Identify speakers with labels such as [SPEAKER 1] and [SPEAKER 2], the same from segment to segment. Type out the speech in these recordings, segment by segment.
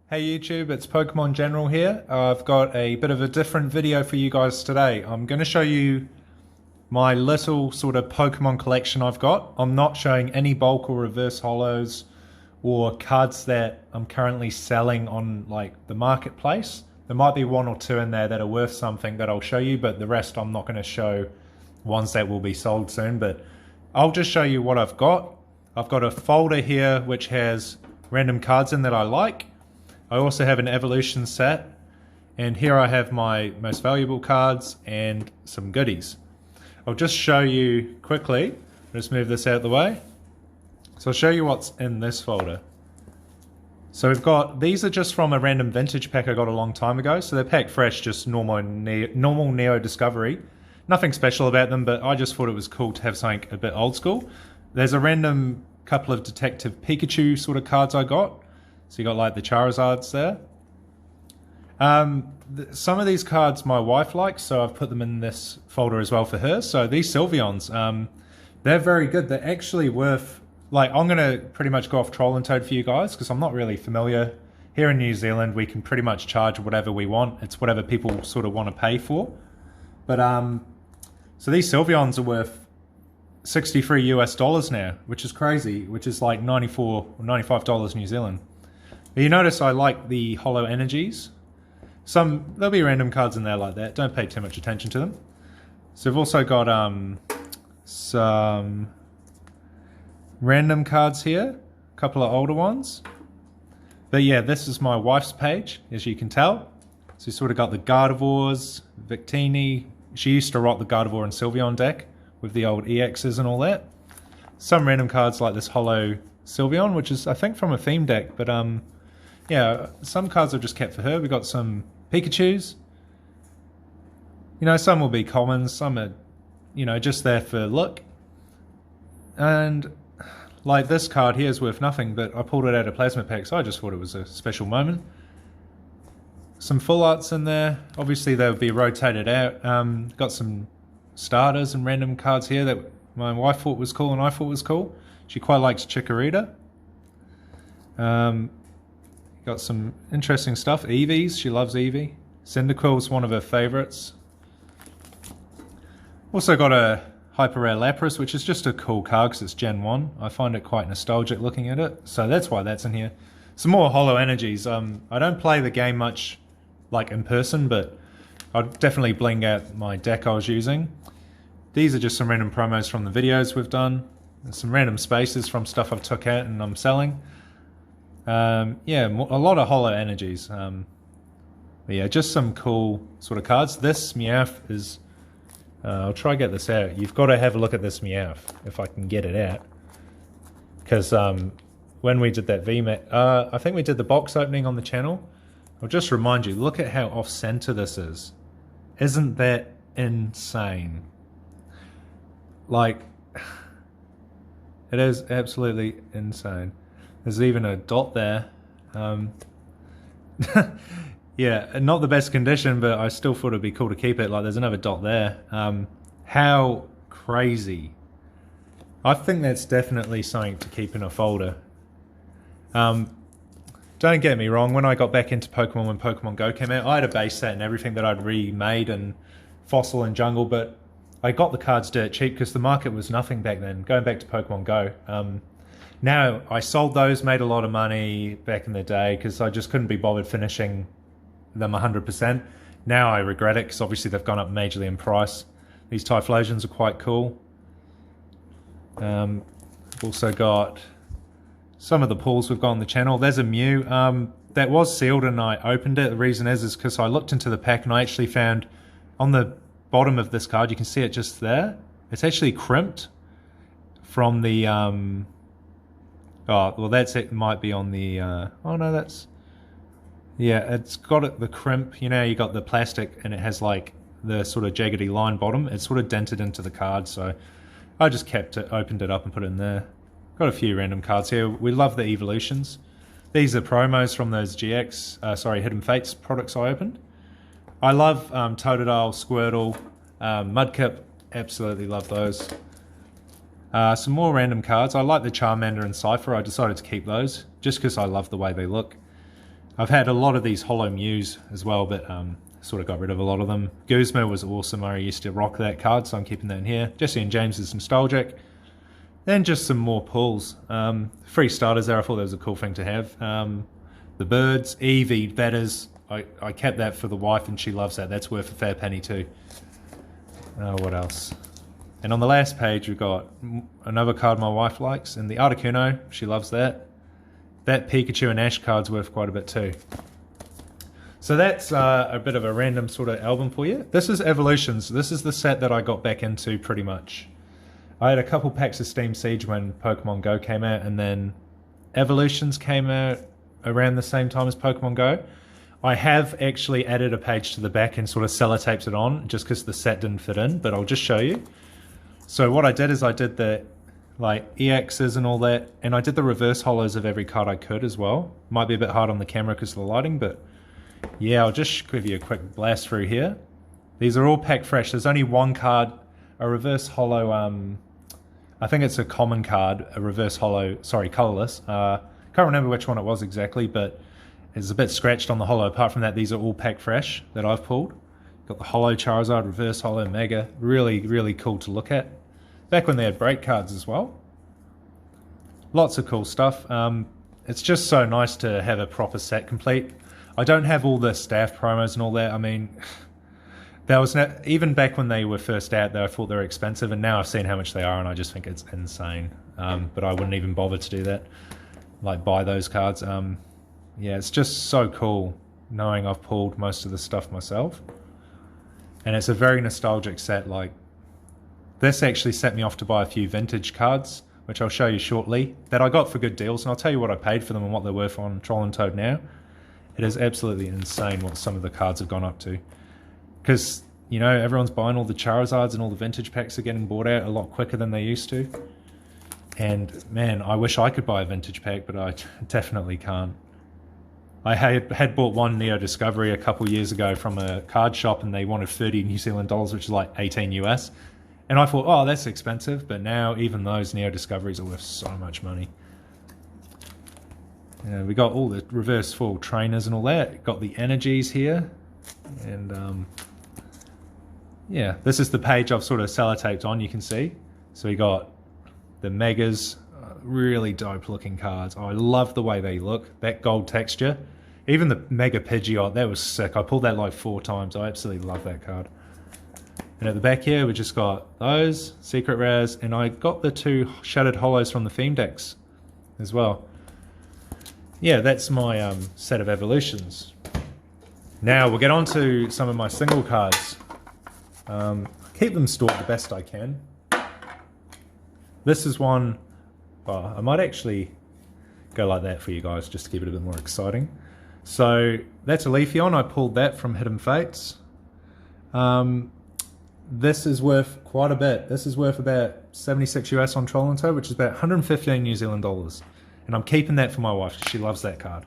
[SPEAKER 1] Hey YouTube, it's Pokemon General here. I've got a bit of a different video for you guys today. I'm going to show you my little sort of Pokemon collection I've got. I'm not showing any bulk or reverse holos or cards that I'm currently selling on like the marketplace. There might be one or two in there that are worth something that I'll show you, but the rest I'm not going to show ones that will be sold soon. But I'll just show you what I've got. I've got a folder here which has random cards in that I like. I also have an evolution set, and here I have my most valuable cards and some goodies. I'll just show you quickly. Just move this out of the way. So I'll show you what's in this folder. So we've got, these are just from a random vintage pack I got a long time ago. So they're packed fresh, just normal Neo Discovery. Nothing special about them, but I just thought it was cool to have something a bit old school. There's a random couple of Detective Pikachu sort of cards I got. So you got like the Charizards there. Some of these cards my wife likes, so I've put them in this folder as well for her. So these Sylveons, they're very good. They're actually worth, like, I'm going to pretty much go off Troll and Toad for you guys because I'm not really familiar. Here in New Zealand, we can pretty much charge whatever we want. It's whatever people sort of want to pay for. But so these Sylveons are worth $63 now, which is crazy, which is like $94 or $95 New Zealand. But you notice I like the Holo Energies. There'll be random cards in there like that. Don't pay too much attention to them. So we've also got some random cards here. A couple of older ones. But yeah, this is my wife's page, as you can tell. So you sort of got the Gardevoirs, Victini. She used to rock the Gardevoir and Sylveon deck with the old EXs and all that. Some random cards like this Holo Sylveon, which is I think from a theme deck, but yeah, some cards I've just kept for her. We got some Pikachus. You know, some will be commons, some are, you know, just there for look. And like this card here is worth nothing, but I pulled it out of Plasma Pack, so I just thought it was a special moment. Some full arts in there. Obviously they'll be rotated out. Got some starters and random cards here that my wife thought was cool and I thought was cool. She quite likes Chikorita. Got some interesting stuff. Eevees, she loves Eevee. Cyndaquil's one of her favorites. Also got a Hyper Rare Lapras, which is just a cool card because it's Gen 1. I find it quite nostalgic looking at it, so that's why that's in here. Some more Holo Energies. I don't play the game much like in person, but I'd definitely bling out my deck I was using. These are just some random promos from the videos we've done. There's some random spaces from stuff I've took out and I'm selling. Yeah, a lot of Holo Energies. But yeah, just some cool sort of cards. This Meowth is... I'll try to get this out. You've got to have a look at this Meowth, if I can get it out. Because when we did that VMAX... I think we did the box opening on the channel. I'll just remind you, look at how off-center this is. Isn't that insane? Like... It is absolutely insane. There's even a dot there. Yeah, not the best condition, but I still thought it'd be cool to keep it. Like, there's another dot there. How crazy. I think that's definitely something to keep in a folder. Don't get me wrong, when I got back into Pokemon when Pokemon Go came out, I had a base set and everything that I'd remade and Fossil and Jungle, but I got the cards dirt cheap because the market was nothing back then, going back to Pokemon Go. Now, I sold those, made a lot of money back in the day because I just couldn't be bothered finishing them 100%. Now I regret it because obviously they've gone up majorly in price. These Typhlosions are quite cool. Also got some of the pulls we've got on the channel. There's a Mew. That was sealed and I opened it. The reason is because I looked into the pack and I actually found on the bottom of this card, you can see it just there. It's actually crimped from the... Oh, well, that's it. Might be on the... oh, no, that's... Yeah, it's got the crimp. You know, you got the plastic and it has, like, the sort of jaggedy line bottom. It's sort of dented into the card, so I just kept it, opened it up and put it in there. Got a few random cards here. We love the evolutions. These are promos from those Hidden Fates products I opened. I love Totodile, Squirtle, Mudkip. Absolutely love those. Some more random cards. I like the Charmander and Cypher. I decided to keep those just because I love the way they look. I've had a lot of these Holo Mews as well, but sort of got rid of a lot of them. Guzma was awesome. I used to rock that card, so I'm keeping that in here. Jesse and James is nostalgic. Then just some more pulls. Free starters there. I thought that was a cool thing to have. The birds, Eevee, that is, I kept that for the wife and she loves that. That's worth a fair penny too. What else? And on the last page we've got another card my wife likes, and the Articuno, she loves that. That Pikachu and Ash card's worth quite a bit too. So that's a bit of a random sort of album for you. This is Evolutions. This is the set that I got back into pretty much. I had a couple packs of Steam Siege when Pokemon Go came out, and then Evolutions came out around the same time as Pokemon Go. I have actually added a page to the back and sort of sellotaped it on just because the set didn't fit in, but I'll just show you. So what I did is I did the like EXs and all that, and I did the reverse holos of every card I could as well. Might be a bit hard on the camera because of the lighting, but yeah, I'll just give you a quick blast through here. These are all packed fresh. There's only one card, a reverse holo, I think it's a common card, a reverse holo, sorry, colorless. Can't remember which one it was exactly, but it's a bit scratched on the holo. Apart from that, these are all packed fresh that I've pulled. Got the holo Charizard, reverse holo, mega. Really, really cool to look at. Back when they had break cards as well. Lots of cool stuff. It's just so nice to have a proper set complete. I don't have all the staff promos and all that. I mean, that was even back when they were first out there, I thought they were expensive, and now I've seen how much they are, and I just think it's insane. But I wouldn't even bother to do that, like buy those cards. Yeah, it's just so cool knowing I've pulled most of the stuff myself. And it's a very nostalgic set. Like, this actually set me off to buy a few vintage cards, which I'll show you shortly, that I got for good deals, and I'll tell you what I paid for them and what they're worth on Troll and Toad now. It is absolutely insane what some of the cards have gone up to. Because, you know, everyone's buying all the Charizards and all the vintage packs are getting bought out a lot quicker than they used to. And, man, I wish I could buy a vintage pack, but I definitely can't. I had bought one Neo Discovery a couple years ago from a card shop, and they wanted 30 New Zealand dollars, which is like 18 US. And I thought, oh, that's expensive. But now even those Neo Discoveries are worth so much money. We got all the reverse full trainers and all that. Got the energies here. And yeah, this is the page I've sort of sellotaped on, you can see. So we got the Megas, really dope looking cards. I love the way they look, that gold texture. Even the Mega Pidgeot, that was sick. I pulled that like 4 times. I absolutely love that card. And at the back here, we just got those, Secret Rares, and I got the 2 Shattered Holos from the theme decks as well. Yeah, that's my set of Evolutions. Now we'll get on to some of my single cards. Keep them stored the best I can. This is one, well, I might actually go like that for you guys just to keep it a bit more exciting. So that's a Leafeon. I pulled that from Hidden Fates. This is worth quite a bit. This is worth about 76 US on Troll and Toad, which is about 115 New Zealand dollars. And I'm keeping that for my wife. She loves that card.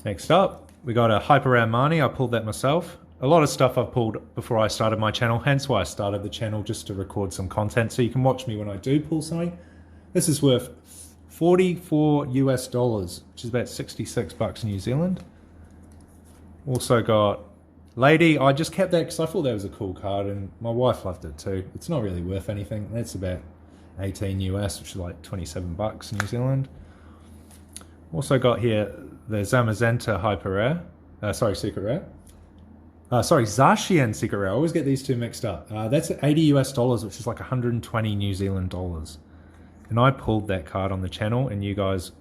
[SPEAKER 1] Next up, we got a Hyper Rare Marnie. I pulled that myself. A lot of stuff I've pulled before I started my channel, hence why I started the channel, just to record some content so you can watch me when I do pull something. This is worth 44 US dollars, which is about 66 bucks New Zealand. Also got Lady. I just kept that because I thought that was a cool card, and my wife loved it too. It's not really worth anything. That's about 18 US, which is like 27 bucks New Zealand. Also got here the Zamazenta Hyper Rare. Secret Rare. Zacian Secret Rare. I always get these two mixed up. That's 80 US dollars, which is like 120 New Zealand dollars. And I pulled that card on the channel, and you guys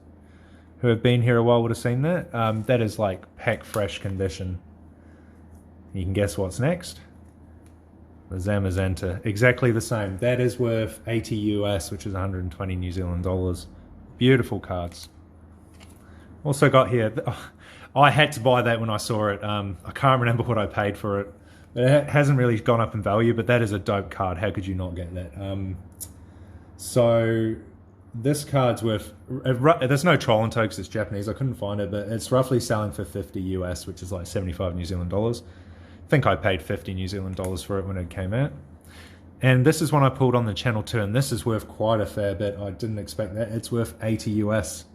[SPEAKER 1] who have been here a while would have seen that. That is like pack fresh condition. You can guess what's next. The Zamazenta, exactly the same. That is worth 80 US, which is 120 New Zealand dollars. Beautiful cards. Also got here, I had to buy that when I saw it. I can't remember what I paid for it. It hasn't really gone up in value, but that is a dope card. How could you not get that? So this card's worth, there's no Troll and Toad because it's Japanese. I couldn't find it, but it's roughly selling for 50 US, which is like 75 New Zealand dollars. I think I paid 50 New Zealand dollars for it when it came out. And this is one I pulled on the channel too, and this is worth quite a fair bit. I didn't expect that. It's worth 80 US,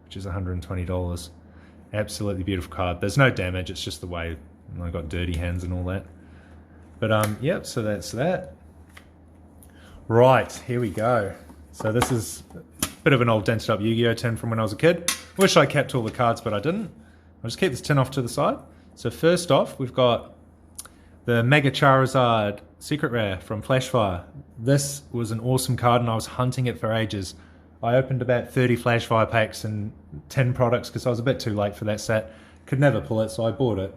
[SPEAKER 1] which is $120. Absolutely beautiful card. There's no damage, it's just the way I got dirty hands and all that. But yep, so that's that. Right, here we go. So this is a bit of an old dented up Yu-Gi-Oh tin from when I was a kid. Wish I kept all the cards, but I didn't. I'll just keep this tin off to the side. So first off, we've got the Mega Charizard Secret Rare from Flashfire. This was an awesome card and I was hunting it for ages. I opened about 30 Flashfire packs and 10 products because I was a bit too late for that set. Could never pull it, so I bought it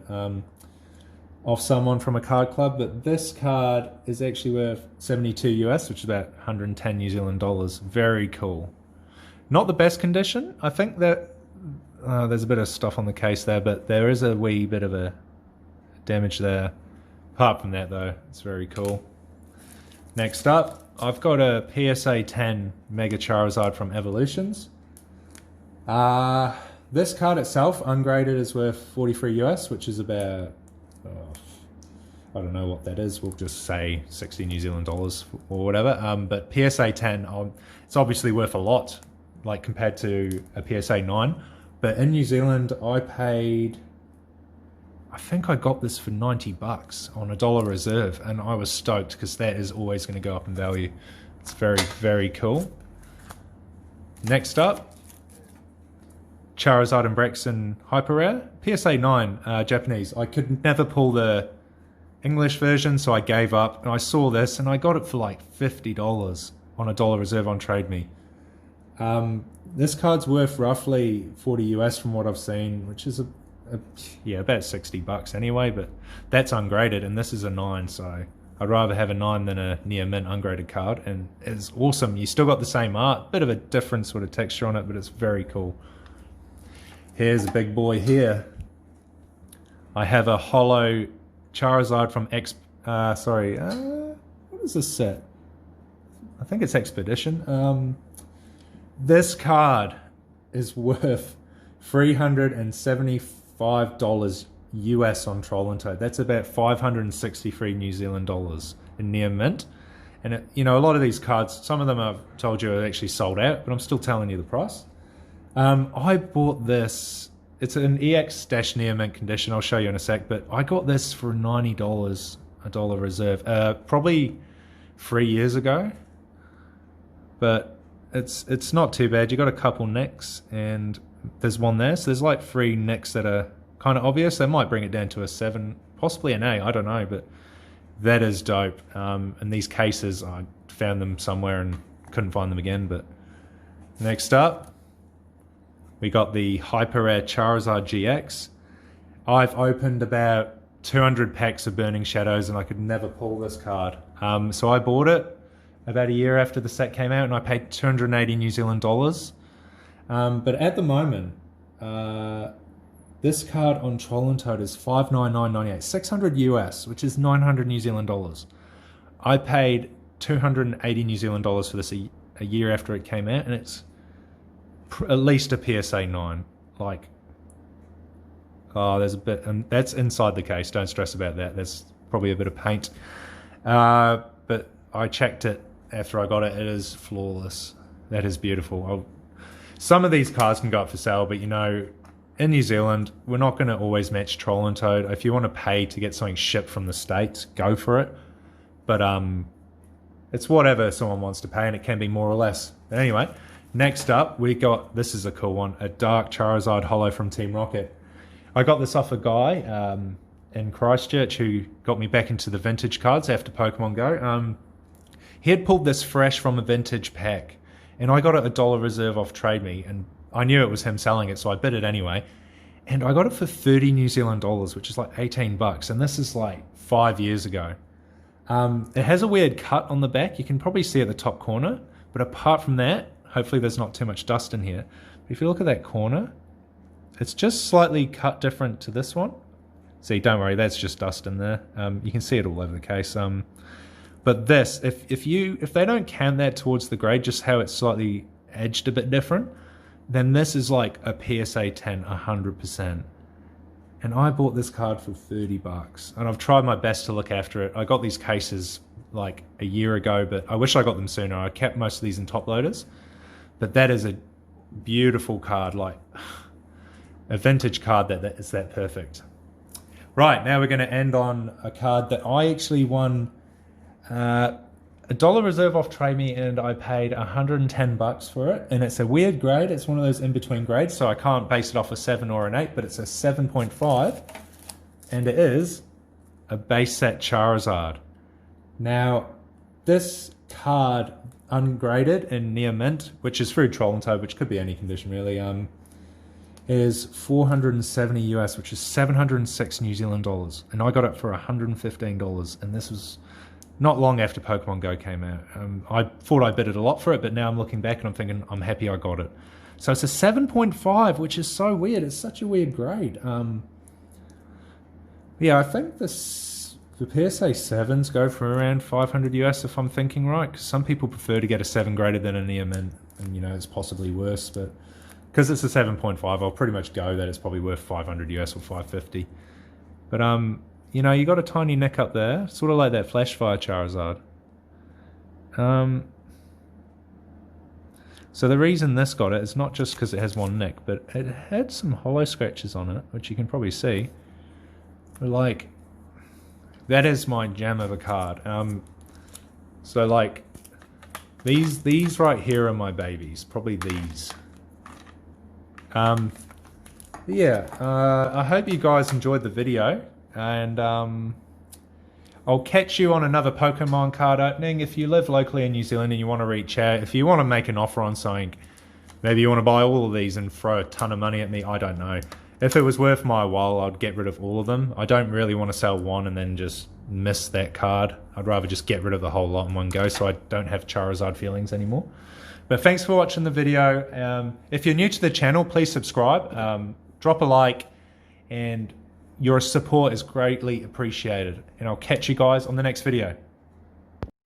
[SPEAKER 1] off someone from a card club. But this card is actually worth 72 US, which is about 110 New Zealand dollars. Very cool. Not the best condition. I think that there's a bit of stuff on the case there, but there is a wee bit of a damage there. Apart from that though, it's very cool. Next up, I've got a PSA 10 Mega Charizard from Evolutions. This card itself, ungraded, is worth 43 US, which is about, I don't know what that is, we'll just say 60 New Zealand dollars or whatever. But PSA 10, it's obviously worth a lot, like compared to a PSA 9. But in New Zealand, I think I got this for 90 bucks on $1 reserve, and I was stoked because that is always going to go up in value. It's very, very cool. Next up, Charizard and Braixen Hyper Rare. PSA 9, Japanese. I could never pull the English version, so I gave up, and I saw this, and I got it for like $50 on $1 reserve on Trade Me. This card's worth roughly 40 US from what I've seen, which is yeah, about 60 bucks anyway, but that's ungraded, and this is a 9, so I'd rather have a 9 than a near mint ungraded card, and it's awesome. You still got the same art, bit of a different sort of texture on it, but it's very cool. Here's a big boy here. I have a holo Charizard from what is this set? I think it's Expedition. This card is worth $375 US on Troll and Toad. That's about 563 New Zealand dollars in near mint. And it, you know, a lot of these cards, some of them I've told you are actually sold out, but I'm still telling you the price. I bought this. It's an EX near mint condition. I'll show you in a sec, but I got this for $90, $1 reserve, probably 3 years ago. But it's not too bad. You got a couple nicks, and there's one there. So there's like 3 nicks that are kind of obvious. They might bring it down to a 7, possibly an A. I don't know, but that is dope. And these cases, I found them somewhere and couldn't find them again. But next up, we got the Hyper Rare Charizard GX. I've opened about 200 packs of Burning Shadows and I could never pull this card. So I bought it about a year after the set came out and I paid 280 New Zealand dollars. But at the moment, this card on Troll and Toad is $599.98, 600 US, which is 900 New Zealand dollars. I paid 280 New Zealand dollars for this a year after it came out, and it's at least a PSA 9. Like, oh, there's a bit, and that's inside the case. Don't stress about that. There's probably a bit of paint. But I checked it after I got it. It is flawless. That is beautiful. Some of these cards can go up for sale, but you know, in New Zealand, we're not going to always match Troll and Toad. If you want to pay to get something shipped from the States, go for it. But it's whatever someone wants to pay, and it can be more or less. But anyway, next up, we got, this is a cool one, a Dark Charizard Holo from Team Rocket. I got this off a guy in Christchurch who got me back into the vintage cards after Pokemon Go. He had pulled this fresh from a vintage pack, and I got it $1 reserve off Trade Me, and I knew it was him selling it, so I bid it anyway. And I got it for 30 New Zealand dollars, which is like 18 bucks, and this is like 5 years ago. It has a weird cut on the back. You can probably see at the top corner, but apart from that, hopefully there's not too much dust in here. But if you look at that corner, it's just slightly cut different to this one. See, don't worry, that's just dust in there. You can see it all over the case. But this, if they don't count that towards the grade, just how it's slightly edged a bit different, then this is like a PSA 10, 100%. And I bought this card for 30 bucks, and I've tried my best to look after it. I got these cases like a year ago, but I wish I got them sooner. I kept most of these in top loaders, but that is a beautiful card. Like, a vintage card that is that perfect. Right, now we're going to end on a card that I actually won $1 reserve off Trade Me, and I paid $110 for it. And it's a weird grade. It's one of those in-between grades, so I can't base it off a 7 or an 8, but it's a 7.5. And it is a base set Charizard. Now, this card, ungraded and near mint, which is through Troll and Toad, which could be any condition really, is 470 US, which is 706 New Zealand dollars. And I got it for $115, and this was not long after Pokemon Go came out. I thought I bid it a lot for it, but now I'm looking back and I'm thinking I'm happy I got it. So it's a 7.5, which is so weird. It's such a weird grade. Yeah, I think the PSA 7s go for around 500 US if I'm thinking right, because some people prefer to get a 7 graded than a near mint, and you know, it's possibly worse, but because it's a 7.5, I'll pretty much go that it's probably worth 500 US or 550. But you know, you got a tiny nick up there, sort of like that Flash Fire Charizard. So the reason this got it is not just because it has one nick, but it had some hollow scratches on it, which you can probably see. But like, that is my gem of a card. So like, these right here are my babies, probably these. Yeah, I hope you guys enjoyed the video, and I'll catch you on another Pokemon card opening. If you live locally in New Zealand and you want to reach out, if you want to make an offer on something, maybe you want to buy all of these and throw a ton of money at me, I don't know. If it was worth my while, I'd get rid of all of them. I don't really want to sell one and then just miss that card. I'd rather just get rid of the whole lot in one go so I don't have Charizard feelings anymore. But thanks for watching the video. If you're new to the channel, please subscribe, drop a like, and your support is greatly appreciated. And I'll catch you guys on the next video.